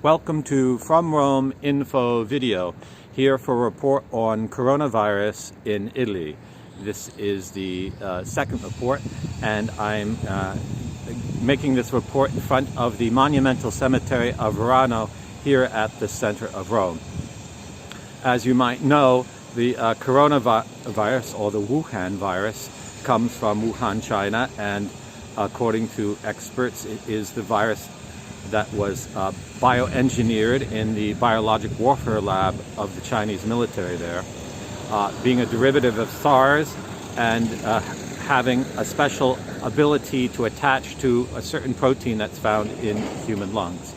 Welcome to FromRome.Info video, here for a report on coronavirus in Italy. This is the second report, and I'm making this report in front of the monumental cemetery of Verano here at the center of Rome. As you might know, the coronavirus, or the Wuhan virus, comes from Wuhan, China, and according to experts, it is the virus that was bioengineered in the biologic warfare lab of the Chinese military there, being a derivative of SARS and having a special ability to attach to a certain protein that's found in human lungs.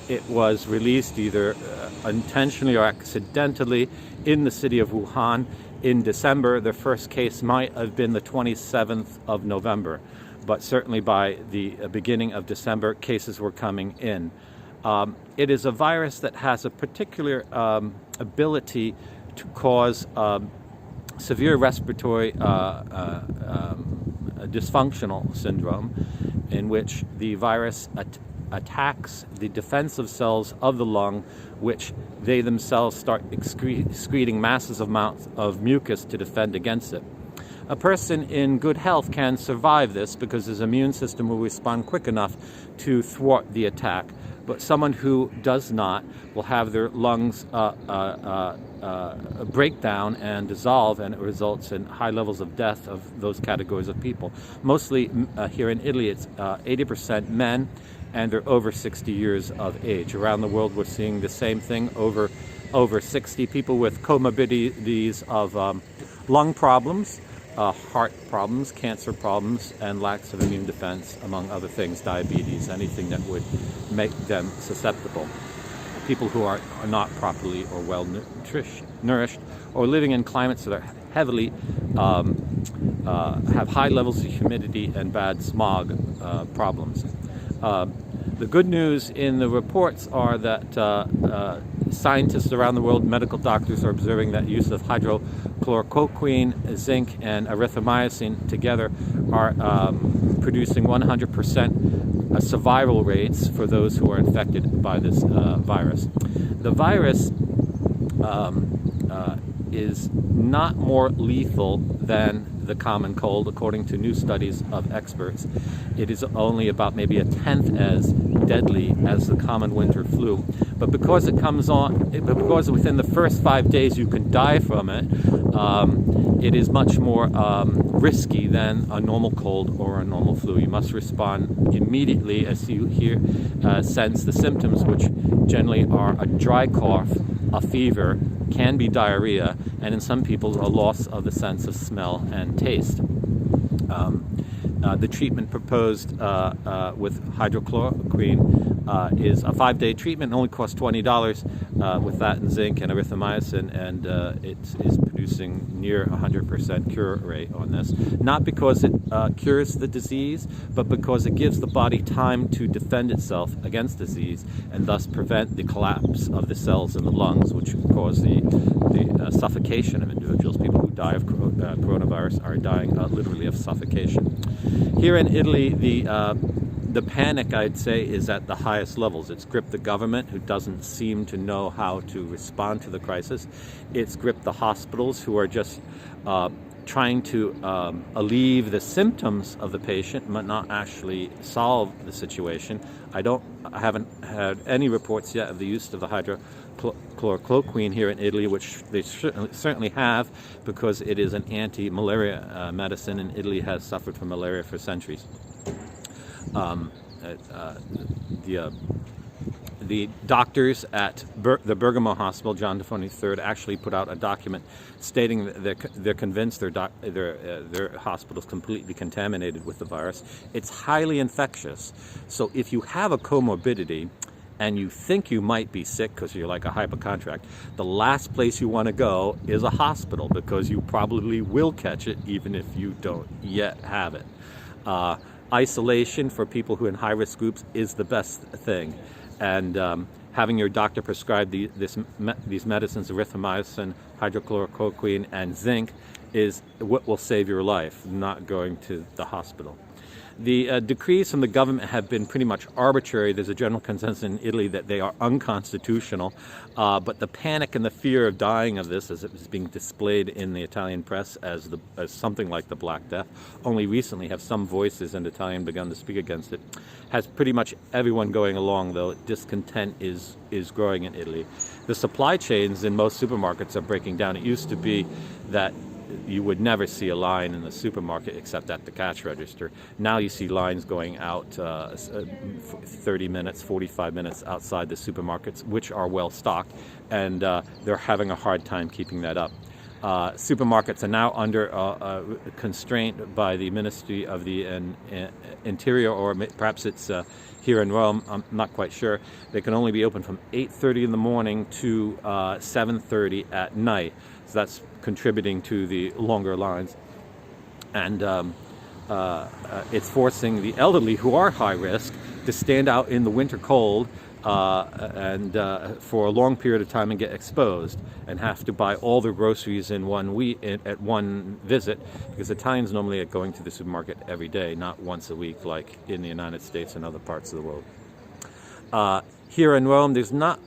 It was released either intentionally or accidentally in the city of Wuhan in December. The first case might have been the 27th of November. But certainly by the beginning of December, cases were coming in. It is a virus that has a particular ability to cause severe respiratory dysfunctional syndrome, in which the virus attacks the defensive cells of the lung, which they themselves start excreting massive amounts of mucus to defend against it. A person in good health can survive this because his immune system will respond quick enough to thwart the attack. But someone who does not will have their lungs break down and dissolve, and it results in high levels of death of those categories of people. Mostly here in Italy, it's 80% men, and they're over 60 years of age. Around the world, we're seeing the same thing, over 60 people with comorbidities of lung problems, heart problems, cancer problems, and lacks of immune defense, among other things, diabetes, anything that would make them susceptible. People who are not properly or well nourished, or living in climates that are heavily, have high levels of humidity and bad smog problems. The good news in the reports are that scientists around the world, medical doctors, are observing that use of hydrochloroquine, zinc, and erythromycin together are producing 100% survival rates for those who are infected by this virus. The virus is not more lethal than the common cold, according to new studies of experts. It is only about maybe a tenth as deadly as the common winter flu. But because it comes on, because within the first 5 days you can die from it, it is much more risky than a normal cold or a normal flu. You must respond immediately as you sense the symptoms, which generally are a dry cough, a fever, can be diarrhea, and in some people a loss of the sense of smell and taste. The treatment proposed with hydrochloroquine is a 5-day treatment. It only costs $20 with that and zinc and erythromycin, and it is producing near 100% cure rate on this. Not because it cures the disease, but because it gives the body time to defend itself against disease and thus prevent the collapse of the cells in the lungs, which cause the suffocation of individuals. People who die of coronavirus are dying literally of suffocation. Here in Italy, the panic, I'd say, is at the highest levels. It's gripped the government, who doesn't seem to know how to respond to the crisis. It's gripped the hospitals, who are just trying to alleviate the symptoms of the patient, but not actually solve the situation. I haven't had any reports yet of the use of the hydrochloroquine here in Italy, which they certainly have, because it is an anti-malaria medicine, and Italy has suffered from malaria for centuries. The doctors at the Bergamo Hospital, John III, actually put out a document stating that they're convinced their hospital is completely contaminated with the virus. It's highly infectious. So if you have a comorbidity and you think you might be sick because you're like a hypochondriac, the last place you want to go is a hospital, because you probably will catch it even if you don't yet have it. Isolation for people who are in high-risk groups is the best thing. And having your doctor prescribe these medicines, erythromycin, hydrochloroquine, and zinc, is what will save your life, not going to the hospital. The decrees from the government have been pretty much arbitrary. There's a general consensus in Italy that they are unconstitutional, but the panic and the fear of dying of this, as it was being displayed in the Italian press as something like the Black Death, only recently have some voices in Italian begun to speak against it, has pretty much everyone going along, though discontent is growing in Italy. The supply chains in most supermarkets are breaking down. It used to be that you would never see a line in the supermarket except at the cash register. Now you see lines going out 30 minutes, 45 minutes outside the supermarkets, which are well stocked, and they're having a hard time keeping that up. Supermarkets are now under constraint by the Ministry of the Interior, or perhaps it's here in Rome, I'm not quite sure. They can only be open from 8:30 in the morning to 7:30 at night. So that's contributing to the longer lines. And it's forcing the elderly, who are high risk, to stand out in the winter cold for a long period of time and get exposed and have to buy all their groceries in one week at one visit, because Italians normally are going to the supermarket every day, not once a week like in the United States and other parts of the world. Here in Rome, there's not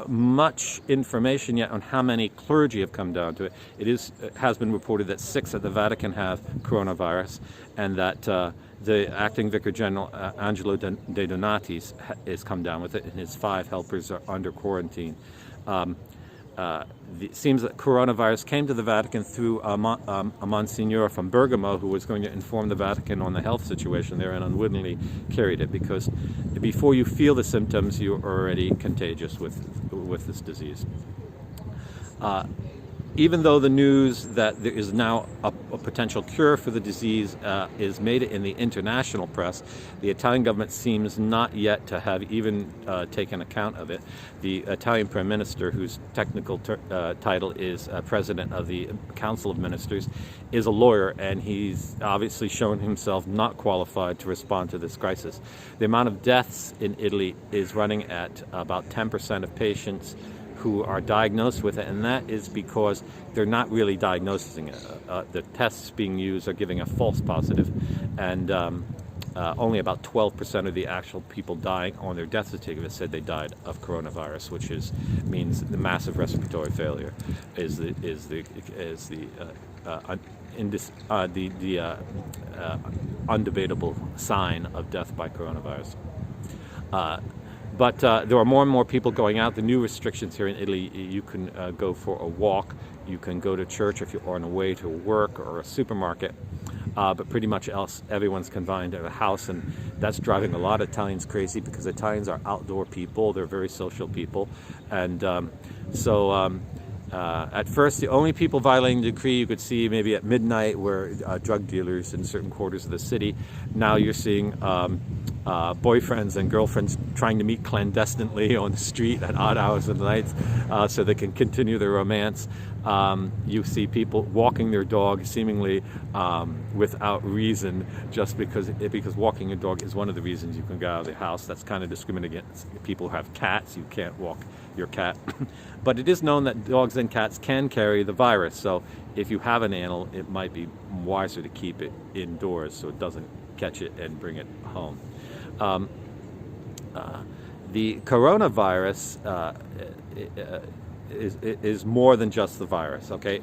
much information yet on how many clergy have come down to it. It has been reported that 6 at the Vatican have coronavirus, and that the acting Vicar General, Angelo De Donatis, has come down with it, and his 5 helpers are under quarantine. It seems that coronavirus came to the Vatican through a Monsignor from Bergamo, who was going to inform the Vatican on the health situation there, and unwittingly carried it, because before you feel the symptoms, you're already contagious with this disease. Even though the news that there is now a potential cure for the disease is made in the international press, the Italian government seems not yet to have even taken account of it. The Italian Prime Minister, whose technical title is President of the Council of Ministers, is a lawyer, and he's obviously shown himself not qualified to respond to this crisis. The amount of deaths in Italy is running at about 10% of patients who are diagnosed with it, and that is because they're not really diagnosing it. The tests being used are giving a false positive, and only about 12% of the actual people dying on their death certificate said they died of coronavirus, which means the massive respiratory failure is the undebatable sign of death by coronavirus. But there are more and more people going out. The new restrictions here in Italy, you can go for a walk, you can go to church if you're on the way to work or a supermarket, but pretty much else, everyone's confined to a house, and that's driving a lot of Italians crazy, because Italians are outdoor people, they're very social people, and at first, the only people violating the decree you could see maybe at midnight were drug dealers in certain quarters of the city. Now you're seeing boyfriends and girlfriends trying to meet clandestinely on the street at odd hours of the night so they can continue their romance. You see people walking their dog seemingly without reason, just because walking your dog is one of the reasons you can get out of the house. That's kind of discriminating against people who have cats. You can't walk your cat. But it is known that dogs and cats can carry the virus, so if you have an animal, it might be wiser to keep it indoors so it doesn't catch it and bring it home. The coronavirus is more than just the virus, okay?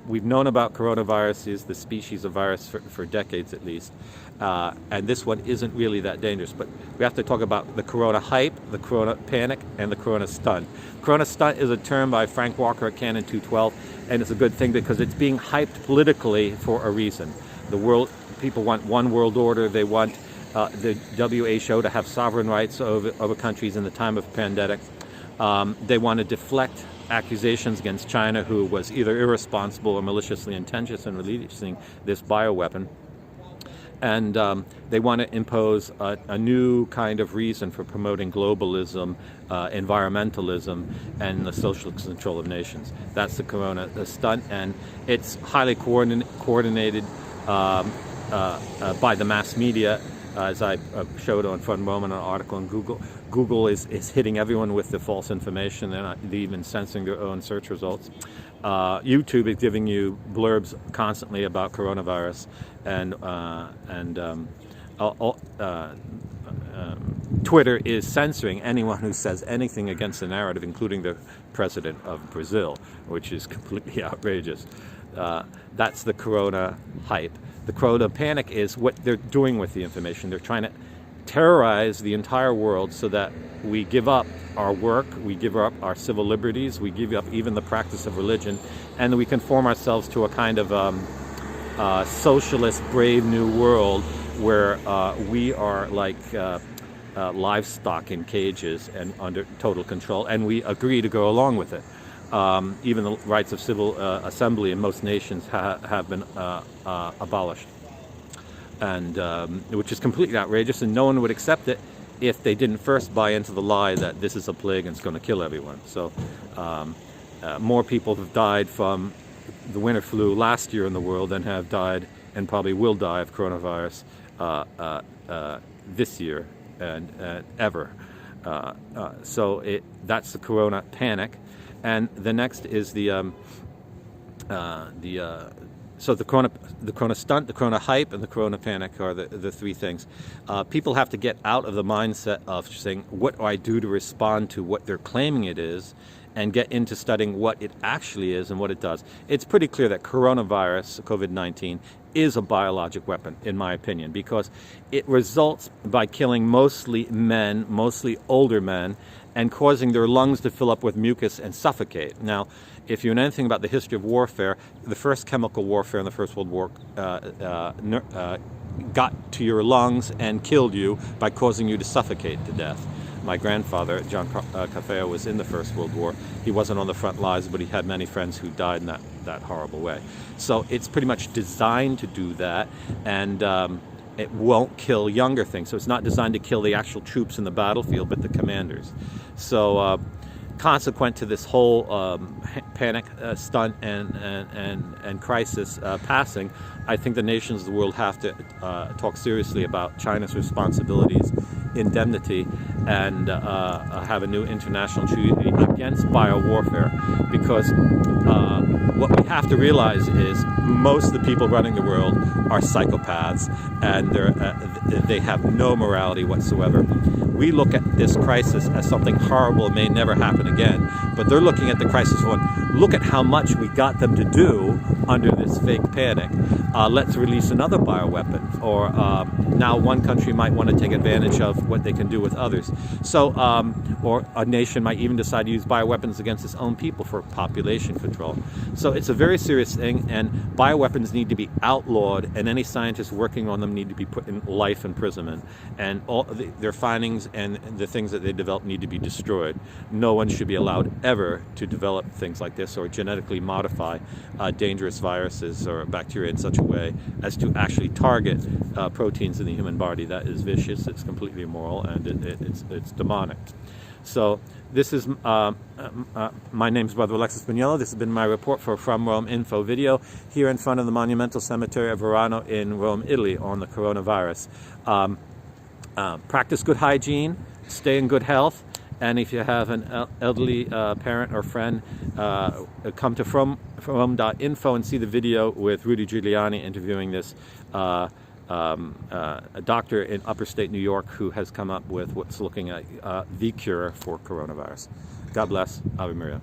We've known about coronaviruses, the species of virus, for decades at least, and this one isn't really that dangerous, but we have to talk about the corona hype, the corona panic, and the corona stunt. Corona stunt is a term by Frank Walker at Canon 212, and it's a good thing because it's being hyped politically for a reason. People want one world order. They want the WHO to have sovereign rights over countries in the time of pandemic. They want to deflect accusations against China, who was either irresponsible or maliciously intentional in releasing this bioweapon. And they want to impose a new kind of reason for promoting globalism, environmentalism, and the social control of nations. That's the corona stunt, and it's highly coordinated by the mass media, as I showed on FromRome in an article on Google. Google is hitting everyone with the false information. They're even censoring their own search results. YouTube is giving you blurbs constantly about coronavirus, and Twitter is censoring anyone who says anything against the narrative, including the president of Brazil, which is completely outrageous. That's the corona hype. The corona panic is what they're doing with the information. They're trying to terrorize the entire world so that we give up our work, we give up our civil liberties, we give up even the practice of religion, and we conform ourselves to a kind of socialist, brave new world where we are like livestock in cages and under total control, and we agree to go along with it. Even the rights of civil assembly in most nations have been abolished, and which is completely outrageous, and no one would accept it if they didn't first buy into the lie that this is a plague and it's going to kill everyone. So more people have died from the winter flu last year in the world than have died and probably will die of coronavirus this year and ever. So that's the corona panic. And the next is the corona stunt, the corona hype, and the corona panic are the three things. People have to get out of the mindset of saying, what do I do to respond to what they're claiming it is, and get into studying what it actually is and what it does. It's pretty clear that coronavirus, COVID-19, is a biologic weapon, in my opinion, because it results by killing mostly men, mostly older men, and causing their lungs to fill up with mucus and suffocate. Now, if you know anything about the history of warfare, the first chemical warfare in the First World War got to your lungs and killed you by causing you to suffocate to death. My grandfather, John Cafeo, was in the First World War. He wasn't on the front lines, but he had many friends who died in that horrible way. So it's pretty much designed to do that, and it won't kill younger things. So it's not designed to kill the actual troops in the battlefield, but the commanders. So consequent to this whole panic, stunt, and crisis passing, I think the nations of the world have to talk seriously about China's responsibilities, indemnity, and have a new international treaty against biowarfare, because what we have to realize is most of the people running the world are psychopaths, and they have no morality whatsoever. We look at this crisis as something horrible, may never happen again, but they're looking at the crisis going, look at how much we got them to do under this fake panic. Let's release another bioweapon, or now one country might want to take advantage of what they can do with others. So, or a nation might even decide to use bioweapons against its own people for population control. So it's a very serious thing, and bioweapons need to be outlawed, and any scientists working on them need to be put in life imprisonment, and all their findings and the things that they develop need to be destroyed. No one should be allowed ever to develop things like this or genetically modify dangerous viruses or bacteria in such a way as to actually target proteins in the human body. That is vicious, it's completely immoral, and it's demonic. So this is, my name is Brother Alexis Buñuelo. This has been my report for From Rome.Info video here in front of the monumental cemetery of Verano in Rome, Italy on the coronavirus. Practice good hygiene, stay in good health, and if you have an elderly parent or friend, come to FromRome.Info and see the video with Rudy Giuliani interviewing this a doctor in upstate New York who has come up with what's looking at the cure for coronavirus. God bless. Ave Maria.